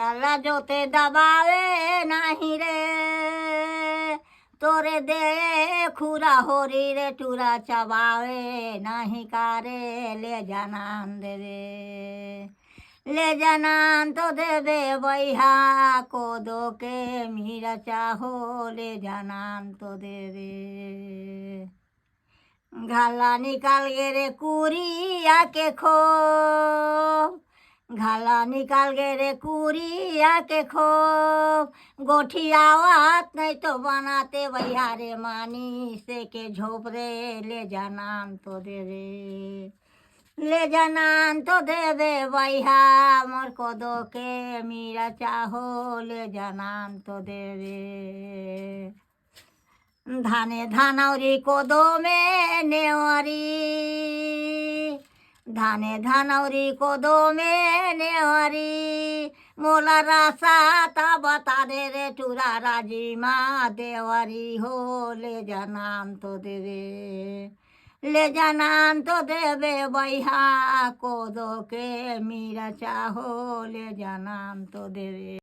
गला जोते दबावे नहीं रे, तोरे दे खुरा होरी रे टूरा चबावे नहीं कारे। ले जानान दे रे, ले जानान तो देवे बैहा कोदो के मीरा चाहो, ले जानान तो देवे। घाला निकाल गे रे कुरिया के खो, घाला निकाल गे रे कुरिया के खो, गोठियावत नहीं तो बनाते भैया रे मानी से के झोप रे। ले जानान तो दे रे, ले जानान तो देवे भैया मोर कोदो के मीरा चाहो, ले जानान तो देवे। धाने धानौरी कोदो में नेवरी, धाने धानौरी कोदो में नेवरी, मोला रासा ता बता दे रे टूरा राजी माँ देवरी हो। ले जानान तो देवे, ले जानान तो देवे भैया कोदो के मीरा चाहो, ले जानान तो देवे।